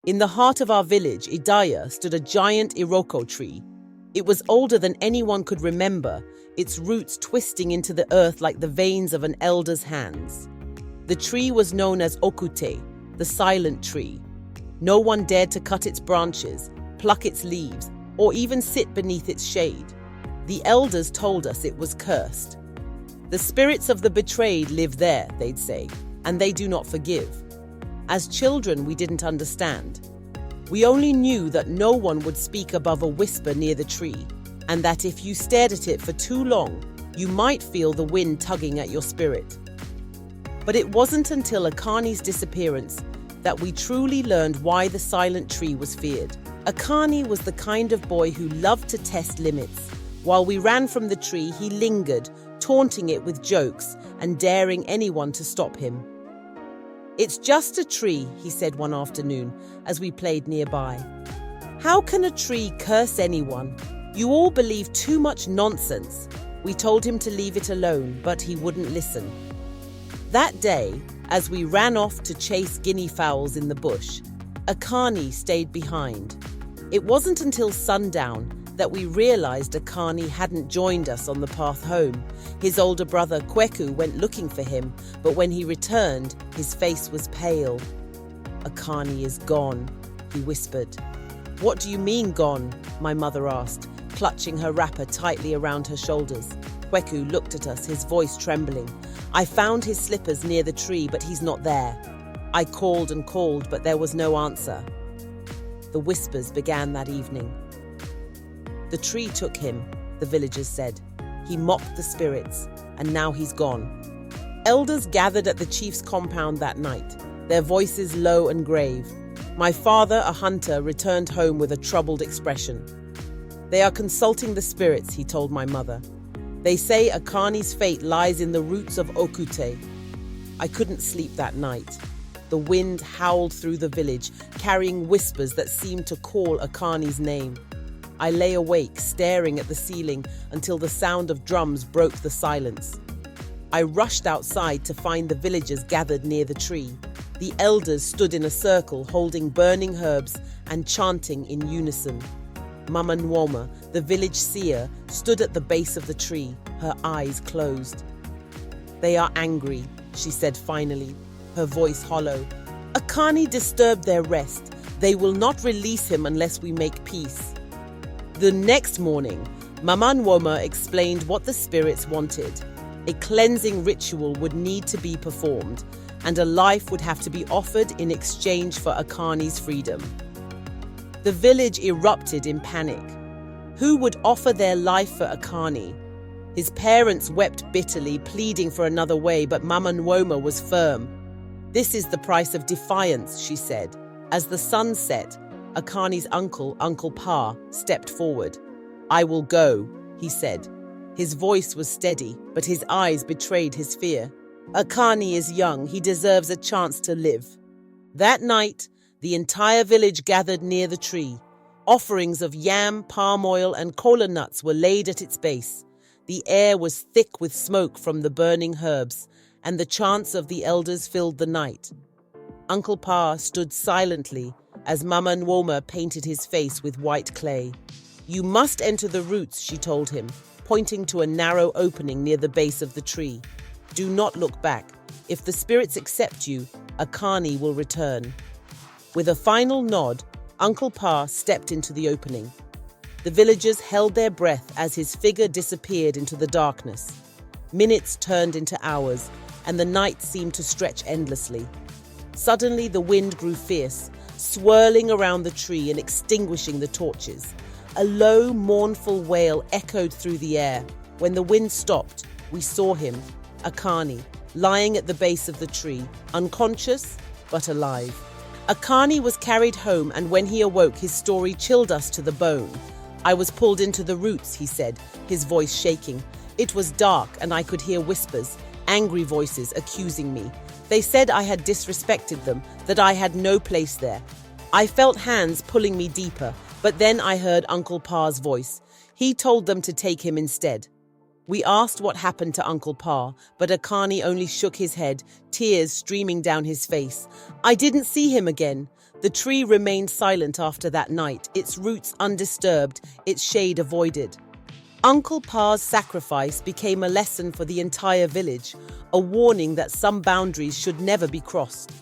In the heart of our village, Idaya, stood a giant Iroko tree. It was older than anyone could remember, its roots twisting into the earth like the veins of an elder's hands. The tree was known as Okute, the silent tree. No one dared to cut its branches, pluck its leaves, or even sit beneath its shade. The elders told us it was cursed. The spirits of the betrayed live there, they'd say, and they do not forgive. As children, we didn't understand. We only knew that no one would speak above a whisper near the tree, and that if you stared at it for too long, you might feel the wind tugging at your spirit. But it wasn't until Akani's disappearance that we truly learned why the silent tree was feared. Akani was the kind of boy who loved to test limits. While we ran from the tree, he lingered, taunting it with jokes and daring anyone to stop him. "It's just a tree," he said one afternoon as we played nearby. "How can a tree curse anyone? You all believe too much nonsense." We told him to leave it alone, but he wouldn't listen. That day, as we ran off to chase guinea fowls in the bush, Akani stayed behind. It wasn't until sundown that we realized Akani hadn't joined us on the path home. His older brother Kweku went looking for him, but when he returned, his face was pale. "Akani is gone," he whispered. "What do you mean gone?" my mother asked, clutching her wrapper tightly around her shoulders. Kweku looked at us, his voice trembling. "I found his slippers near the tree, but he's not there. I called and called, but there was no answer." The whispers began that evening. "The tree took him," the villagers said. "He mocked the spirits, and now he's gone." Elders gathered at the chief's compound that night, their voices low and grave. My father, a hunter, returned home with a troubled expression. "They are consulting the spirits," he told my mother. "They say Akani's fate lies in the roots of Okute." I couldn't sleep that night. The wind howled through the village, carrying whispers that seemed to call Akani's name. I lay awake, staring at the ceiling until the sound of drums broke the silence. I rushed outside to find the villagers gathered near the tree. The elders stood in a circle, holding burning herbs and chanting in unison. Mama Nwoma, the village seer, stood at the base of the tree, her eyes closed. "They are angry," she said finally, her voice hollow. "Akani disturbed their rest. They will not release him unless we make peace." The next morning, Mama Nwoma explained what the spirits wanted. A cleansing ritual would need to be performed, and a life would have to be offered in exchange for Akani's freedom. The village erupted in panic. Who would offer their life for Akani? His parents wept bitterly, pleading for another way, but Mama Nwoma was firm. "This is the price of defiance," she said. As the sun set, Akani's uncle, Uncle Pa, stepped forward. "I will go," he said. His voice was steady, but his eyes betrayed his fear. "Akani is young. He deserves a chance to live." That night, the entire village gathered near the tree. Offerings of yam, palm oil, and kola nuts were laid at its base. The air was thick with smoke from the burning herbs, and the chants of the elders filled the night. Uncle Pa stood silently as Mama Nwoma painted his face with white clay. "You must enter the roots," she told him, pointing to a narrow opening near the base of the tree. "Do not look back. If the spirits accept you, Akani will return." With a final nod, Uncle Pa stepped into the opening. The villagers held their breath as his figure disappeared into the darkness. Minutes turned into hours, and the night seemed to stretch endlessly. Suddenly, the wind grew fierce, swirling around the tree and extinguishing the torches. A low, mournful wail echoed through the air. When the wind stopped, we saw him, Akani, lying at the base of the tree, unconscious but alive. Akani was carried home, and when he awoke, his story chilled us to the bone. "I was pulled into the roots," he said, his voice shaking. "It was dark, and I could hear whispers, angry voices accusing me. They said I had disrespected them, that I had no place there. I felt hands pulling me deeper, but then I heard Uncle Pa's voice. He told them to take him instead." We asked what happened to Uncle Pa, but Akani only shook his head, tears streaming down his face. "I didn't see him again. The tree remained silent after that night, its roots undisturbed, its shade avoided. Uncle Pa's sacrifice became a lesson for the entire village, a warning that some boundaries should never be crossed.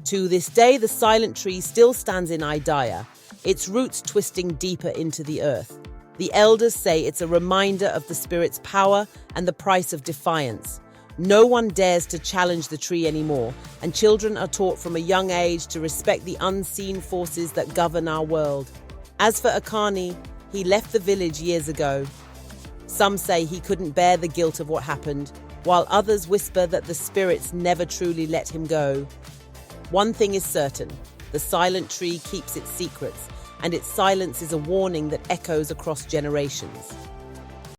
To this day, the silent tree still stands in Idaya, its roots twisting deeper into the earth. The elders say it's a reminder of the spirit's power and the price of defiance. No one dares to challenge the tree anymore, and children are taught from a young age to respect the unseen forces that govern our world. As for Akani, he left the village years ago. Some say he couldn't bear the guilt of what happened, while others whisper that the spirits never truly let him go. One thing is certain, the silent tree keeps its secrets, and its silence is a warning that echoes across generations.